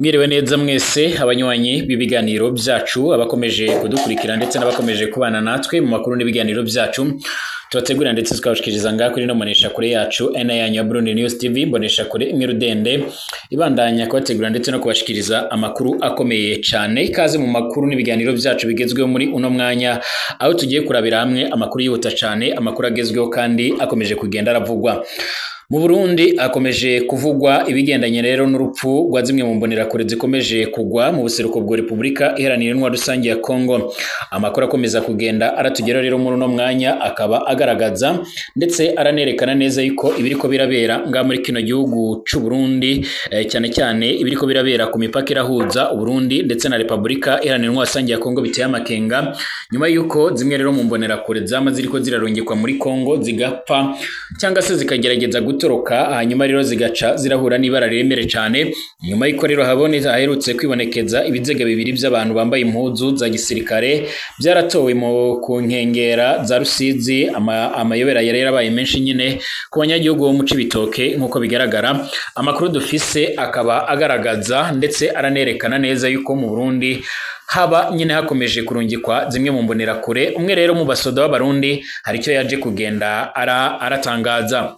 Mwiriwe neza mwese abanywanyi b'ibiganiro byacu abakomeje kudukurikira ndetse n'abakomeje kubana natwe mu makuru n'ibiganiro byacu tubategura ndetse tukabashikiriza ngaho kuri no monesha kure yacu ena yanyu ya Burundi News TV mbonesha kure imwe rudende ibandanya kubategura ndetse no kubashikiriza amakuru akomeye cyane. Ikaze mu makuru n'ibiganiro byacu bigezweho muri uno mwanya aho tugiye kurabira hamwe amakuru yihuta cyane, amakuru agezweho kandi akomeje kugenda aravugwa mu Burundi. Akomeje kuvugwa ibigendanye rero n'urupfu rwa zimwe mu mbonerakure zikomeje kugwa mu buseruko bwa Repubulika Iharanira Intwaro Rusange ya Kongo. Amakuru akomeza kugenda aratugera rero muri uno mwanya akaba agaragaza ndetse aranerekana neza yuko ibiriko birabera nga muri kino gihugu c'u Burundi, cyane cyane ibiriko birabera ku mipaka irahuza u Burundi ndetse na Repubulika Iharanira Intwaro Rusange ya Kongo biteye amakenga, nyuma yuko zimwe rero mu mbonerakure zama ziriko zirarungikwa muri Kongo zigapfa cyangwa se zikagerageza gutoroka, hanyuma rero zigaca zirahura n'ibara riremere cyane. Nyuma y'iko rero haherutse kwibonekeza ibizega bibiri by'abantu bambaye impuzu za gisirikare byaratowe mu kunkengera za Rusizi. Amayobera yari yarabaye menshi nyine ku banyagihugu bo mu Cibitoke nk'uko bigaragara. Amakuru dufise akaba agaragaza ndetse aranerekana neza yuko mu Burundi haba nyine hakomeje kurungikwa zimwe mu mbonerakure. Umwe rero mu basoda b'abarundi hari icyo yaje kugenda aratangaza.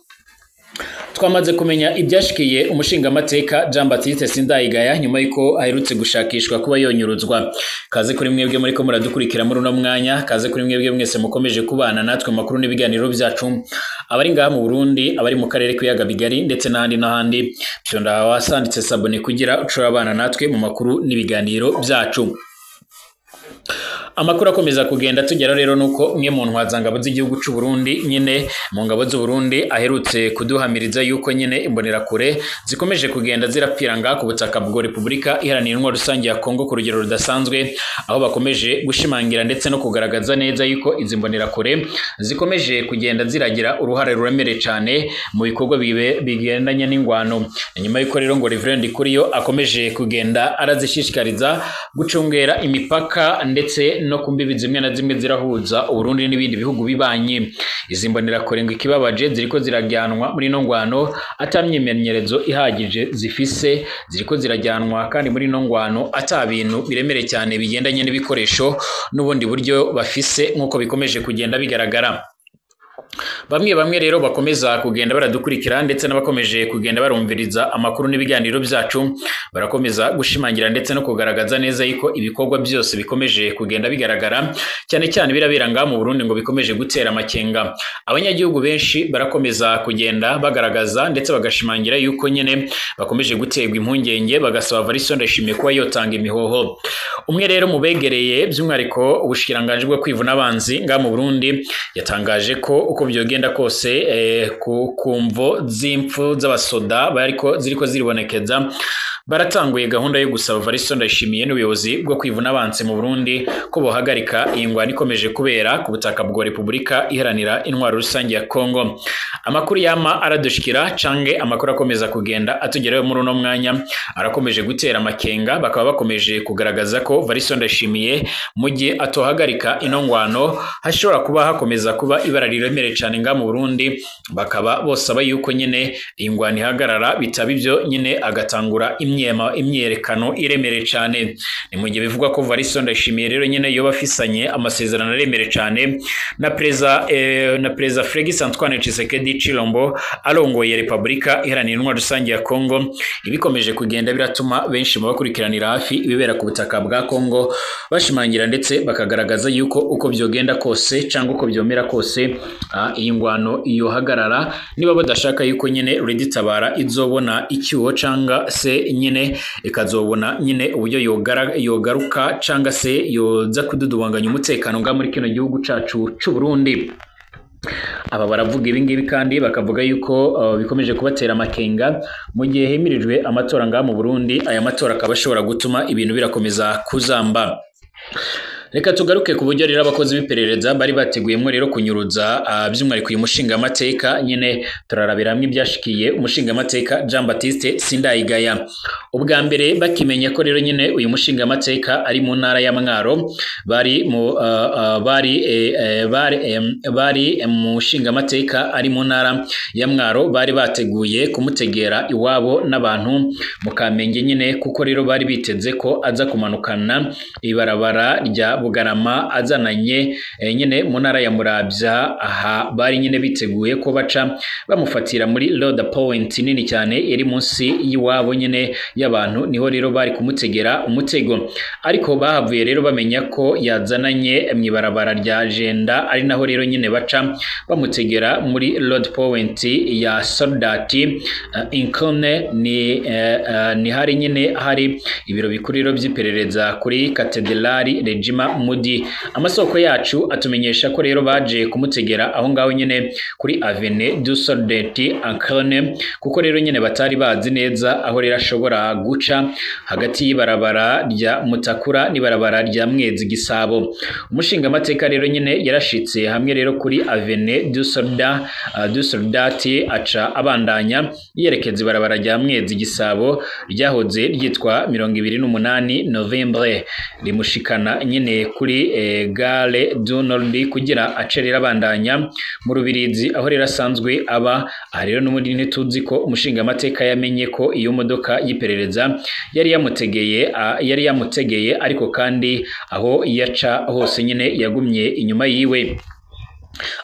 Twamaze kumenya ibyashikiye umushingamateka Jean Baptiste Sindayigaya nyuma yuko aherutse gushakishwa kuba yonyuruzwa. Kaze kuri mwebwe muri ko muradukurikira muri uno mwanya, kaze kuri mwebwe mwese mukomeje kubana natwe makuru n'ibiganiro byacu, abari ngaha mu Burundi, abari mu karere k'iyaga bigari ndetse n'ahandi. Byonda wasanditse sabone kugira ucura abana natwe mu makuru n'ibiganiro byacu. Amakuru akomeza kugenda tugera rero nuko umwe mu ntwazangabo z'igihugu c'u Burundi nyine mu ngabo z'u Burundi aherutse kuduhamiriza yuko nyine imbonerakure zikomeje kugenda zirapfira ngaha ku butaka bwa Repubulika Iharanira Intwaro Rusange ya Kongo ku rugero rudasanzwe, aho bakomeje gushimangira ndetse no kugaragaza neza yuko izi mbonerakure zikomeje kugenda ziragira uruhare ruremere cyane mu bikorwa bigendanye n'ingwano. Nyuma yuko rero ngo Reverend Kuriyo akomeje kugenda arazishishikariza gucungera imipaka ndetse no kumbibi zimwe na zimwe zirahuza Uburundi n'ibindi bihugu bibanye. Izi mbonerakure ngo ikibabaje ziriko zirajyanwa muri no ngwano atamyimenyerezo ihagije zifise, ziriko zirajyanwa kandi muri no ngwano ata bintu biremere cyane bigendanye n'ibikoresho n'ubundi buryo bafise nk'uko bikomeje kugenda bigaragara. Bamwe rero bakomeza kugenda baradukurikira ndetse n'abakomeje kugenda barumviriza amakuru n'ibiganiro byacu barakomeza gushimangira ndetse no kugaragaza neza yuko ibikorwa byose bikomeje kugenda bigaragara, cyane cyane birabera ngaha mu Burundi ngo bikomeje gutera amakenga. Abanyagihugu benshi barakomeza kugenda bagaragaza ndetse bagashimangira yuko nyene bakomeje guterwa impungenge, bagasaba Variso Ndayishimiye kuba yotanga imihoho. Umwe rero mu begereye by'umwariko ubushikiranganje bwo kwivuna abanzi ngaha mu Burundi yatangaje ko uko byogenda kose ku mvo z'impfu z'abasoda ziriko ziribonekeza baratanguye gahunda yo gusaba Variso Ndayishimiye n'ubuyobozi bwo kwivuna abanzi mu Burundi ko bohagarika ingwano ikomeje kubera ku butaka bwa Repubulika Iharanira Intwaro Rusange ya Kongo. Amakuru yama aradushikira cange amakuru akomeza kugenda atugerayo muri uno mwanya arakomeje gutera amakenga, bakaba bakomeje kugaragaza ko Variso Ndayishimiye mu gihe atohagarika ino ngwano hashobora kuba hakomeza kuba ibara riremere cyane nga mu Burundi, bakaba bosaba yuko nyine ingwano ihagarara, bitaba ibyo nyine agatangura imyerekano iremere cyane. Ni mu gihe bivugwa ko Variso Ndayishimiye rero nyine yoba afisanye amasezerano aremere cyane na Perezida Félix Antoine Tshisekedi Tshilombo arongoye Repubulika Iharanira Intwaro Rusange ya Kongo. Ibikomeje kugenda biratuma benshi mu bakurikiranira hafi ibibera ku butaka bwa Kongo bashimangira ndetse bakagaragaza yuko uko byogenda kose cyangwa uko byomera kose iyi ngwano yohagarara, niba badashaka yuko nyine Reditabara izobona icyuho cyangwa se nyine ikazobona nyine uburyo yogaruka cyangwa se yoza kududubanganya umutekano nga muri kino gihugu cacu c'u Burundi. Aba baravuga ibingibi kandi bakavuga yuko bikomeje kubatera amakenga mu gihe hemirijwe amatora nga mu Burundi. Aya matora akaba ashobora gutuma ibintu birakomeza kuzamba. Reka tugaruke ku buryo rero abakozi b'iperereza bari bateguyemwo rero kunyuruza by'umwihariko uyu mushingamateka nyene turarabira hamwe ibyashikiye umushingamateka Jean Baptiste Sindayigaya. Ubwa mbere bakimenya ko rero nyene uyu mushingamateka ari mu ntara ya Mwaro bari mushingamateka ari mu ntara ya Mwaro bari bateguye kumutegera iwabo n'abantu mu Kamenge nyene kuko rero bari biteze ko aza kumanukana ibarabara rya Bugarama azananye nyene mu ntara ya Muravya. Aha bari nyene biteguye ko baca bamufatira muri Road Point nini cyane iri munsi y'iwabo nyene y'abantu, niho rero bari kumutegera umutego, ariko bahavuye rero bamenya ko yazananye mwibarabara rya Jenda, ari naho rero nyene baca bamutegera muri Road Point ya Soldati Inkone ni hari nyene hari ibiro bikuriro by'iperereza kuri Katedrali Regina Mudi. Amasoko yacu atumenyesha ko rero baje kumutegera aho ngaho nyene kuri Avenue du Soldati Inkone, kuko rero nyene batari bazi neza aho rero ashobora guca hagati y'ibarabara rya Mutakura n'ibarabara rya Mwezi Gisabo. Umushingamateka rero nyene yarashitse hamwe rero kuri Avenue du Soldati aca abandanya yerekeza ibarabara rya Mwezi Gisabo ryahoze ryitwa 28 Novembre rimushikana nyene kuri Gare du Nord kugira acerera abandanya mu Rubirizi aho rero asanzwe aba. Aha rero n'umundi ntituzi ko umushingamateka yamenye ko iyo modoka y'iperereza yari yamutegeye ariko kandi aho yaca hose nyene yagumye inyuma yiwe.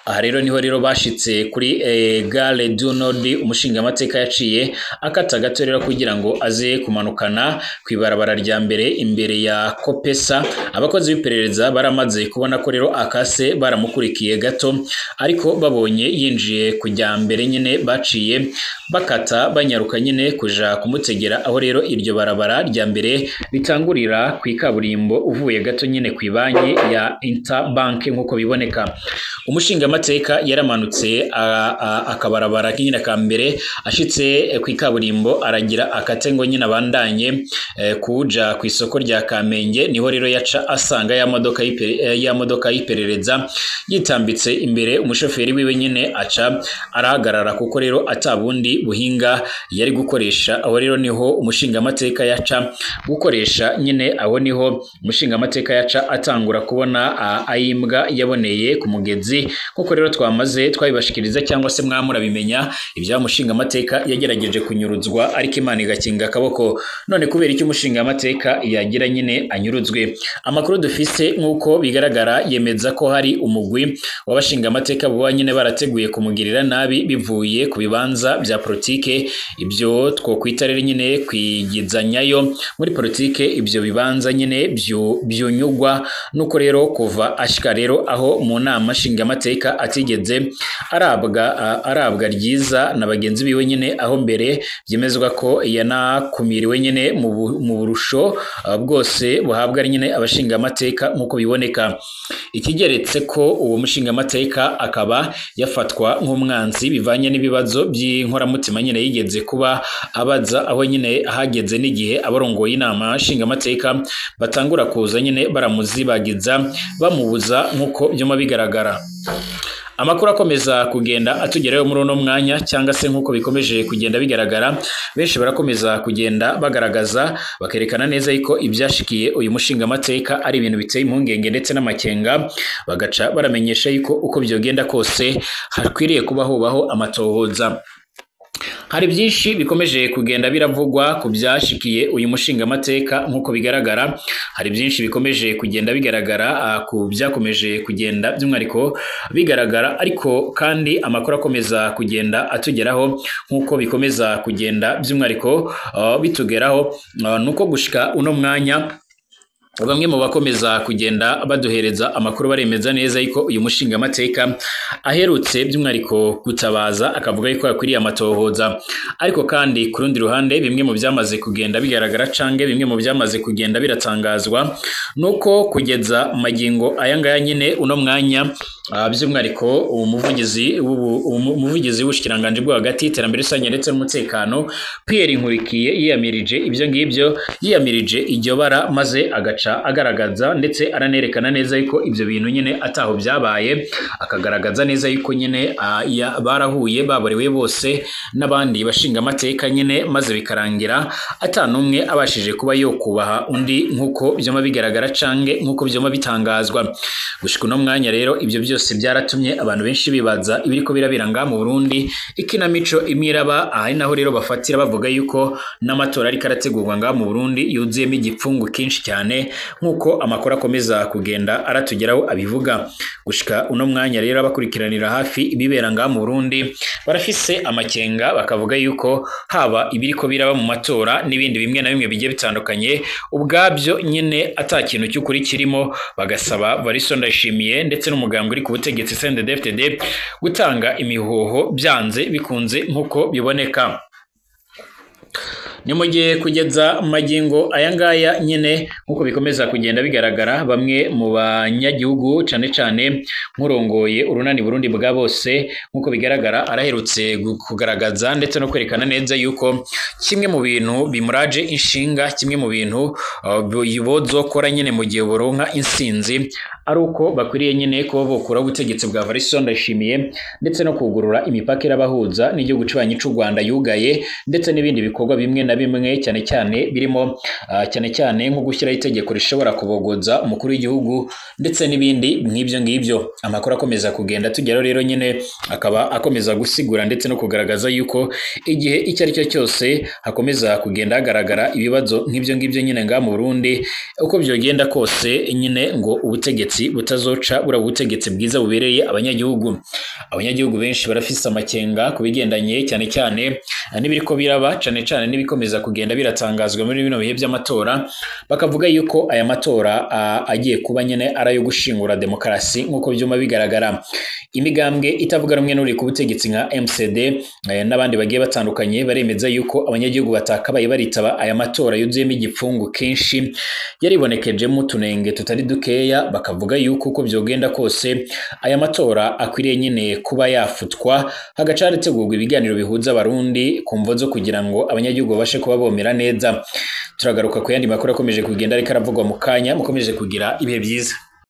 Aha rero niho rero bashitse kuri Gare du Nord. Umushingamateka yaciye akata gato rero kugira ngo aze kumanukana kwibarabara rya mbere imbere ya Kopesa. Abakozi b'iperereza baramaze kubona ko rero akase baramukurikiye gato, ariko babonye yinjiye kujya mbere nyene baciye bakata banyaruka nyene kuja kumutegera aho rero iryo barabara rya mbere bitangurira ku ikaburimbo uvuye gato nyene ku banki ya Interbank nkuko biboneka. Umushingamateka yaramanutse akabarabara nyine ka mbere ashitse ku ikaburimbo aragira akatengo nyine abandanye kuja ku isoko rya Kamenge, niho rero yaca asanga ya modoka y'iperereza yitambitse imbere. Umushoferi wiwe nyine aca arahagarara kuko rero atabundi buhinga yari gukoresha. Aho rero niho umushingamateka yaca gukoresha nyine, aho niho umushingamateka yaca atangura kubona ayimbwa yaboneye ku mugezi, kuko rero twabibashikiriza cyangwa se mwamurabimenya ibya umushingamateka yagerageje kunyuruzwa ariko Imana igakinga akaboko. None kubera iki umushingamateka yagira nyine anyuruzwe? Amakuru dufise nkuko bigaragara yemeza ko hari umugwi w'abashingamateka buba nyine barateguye kumugirira nabi bivuye ku bibanza bya politike. Ibyo twokwita rero nyine kwigizanyayo muri politike, ibyo bibanza nyine byunyugwa nuko rero kuva ashika rero aho mu nama nshingamateka atigeze arabwa ryiza na bagenzi biwe nyine, aho mbere byemezwa ko yanakumiriwe nyine mu burusho bwose buhabwa ari nyine abashingamateka nkuko biboneka. Ikigeretse ko uwo mushingamateka akaba yafatwa nk'umwanzi bivanye n'ibibazo by'inkoramutima nyine yigeze kuba abaza, aho nyine hageze n'igihe abarongoye inama nshingamateka batangura kuza nyine baramuzibagiza bamubuza nkuko byuma bigaragara. Amakuru akomeza kugenda atugerayo muri uno mwanya, cyangwa se nkuko bikomeje kugenda bigaragara, benshi barakomeza kugenda bagaragaza bakerekana neza yuko ibyashikiye uyu mushingamateka ari ibintu biteye impungenge ndetse n'amakenga, bagaca baramenyesha yuko uko byogenda kose hakwiriye kubaho amatohoza. Hari byinshi bikomeje kugenda biravugwa ku byashikiye uyu mushingamateka nkuko bigaragara, hari byinshi bikomeje kugenda bigaragara ku byakomeje kugenda by'umwihariko bigaragara, ariko kandi amakuru akomeza kugenda atugeraho nkuko bikomeza kugenda by'umwihariko bitugeraho nuko gushika uno mwanya bamwe mu bakomeza kugenda baduhereza amakuru baremeza neza yuko uyu mushingamateka aherutse by'umwihariko gutabaza akavuga yuko yakwiriye amatohoza. Ariko kandi ku rundi ruhande bimwe mu byamaze kugenda bigaragara cange bimwe mu byamaze kugenda biratangazwa nuko kugeza magingo ayangaya nyine uno mwanya by'umwihariko umuvugizi w'ubushikiranganje bwo hagati iterambere rusange ndetse n'umutekano Pierre Nkurikiye yiyamirije ibyo ngibyo, yiyamirije iryo bara maze agaca agaragaza ndetse aranerekana neza yuko ibyo bintu nyine ataho byabaye, akagaragaza neza yuko nyine barahuye baborewe bose n'abandi bashinga amateka nyine, maze bikarangira atanumwe abashije kuba yo kubaha undi nkuko byoma bigaragara canke nkuko byoma bitangazwa. Gushika uno mwanya rero ibyo byose byaratumye abantu benshi bibaza ibiriko birabiranga mu Burundi, ikinamico imiraba ari naho rero bafatira bavuga yuko n'amatora ari karategurwa nga mu Burundi yuzuyemo igipfungu kinshi cyane nkuko amakuru akomeza kugenda aratugeraho abivuga. Gushika uno mwanya rero abakurikiranira hafi ibibera nga mu Burundi barafise amakenga, bakavuga yuko haba ibiriko biraba mu matora n'ibindi bimwe na bimwe bigiye bitandukanye ubwabyo nyine atakintu cy'ukuri kirimo, bagasaba Varisto Ndayishimiye ndetse n'umugambwe uri ku butegetsi CNDD-FDD gutanga imihoho byanze bikunze nkuko biboneka. Ni mu gihe kugeza magingo aya ngaya nyine nkuko bikomeza kugenda bigaragara, bamwe mu banyagihugu cane cane nkurongoye urunani Burundi bwa bose nkuko bigaragara araherutse kugaragaza ndetse no kwerekana neza yuko kimwe mu bintu bimuraje inshinga, kimwe mu bintu bozokora nyine mu gihe boronka insinzi ari uko bakwiriye nyine kuba bokura ubutegetsi bwa Varisto Ndayishimiye ndetse no kugurura imipaka irabahuza n'igihugu cy'ubanyi cy'u Rwanda yugaye, ndetse n'ibindi bikorwa bimwe na bimwe cyane cyane birimo cyane cyane nko gushyiraho itegeko rishobora kubogoza umukuru w'igihugu ndetse n'ibindi nk'ibyo ngibyo. Amakuru akomeza kugenda tugeraho rero nyine akaba akomeza gusigura ndetse no kugaragaza yuko igihe icyo ari cyo cyose hakomeza kugenda hagaragara ibibazo nk'ibyo ngibyo nyine nga mu Burundi, uko byogenda kose nyine ngo ubutegetsi butazoca bura ubutegetsi bwiza bubereye abanyagihugu. Abanyagihugu benshi barafise amakenga kubigendanye cyane cyane n'ibiriko biraba, cyane cyane nibikomeza kugenda biratangazwa muri bino bihe by'amatora, bakavuga yuko aya matora agiye kuba nyene arayo gushingura demokarasi nkuko byuma bigaragara. Imigambwe itavuga rumwe n'uri ku butegetsi nka MCD n'abandi bagiye batandukanye baremeza yuko abanyagihugu batakabaye baritaba aya matora yuzuyemo igipfungu kenshi, yaribonekejemo utunenge tutari dukeya, bakavuga yuko uko byogenda kose aya matora akwiriye nyine kuba yafutwa, hagaca harategurwa ibiganiro bihuza abarundi ku mvo zo kugira ngo abanyagihugu babashe kuba bomera neza. Turagaruka ku yandi makuru akomeje kugenda ariko aravugwa mu kanya, mukomeje kugira ibihe byiza.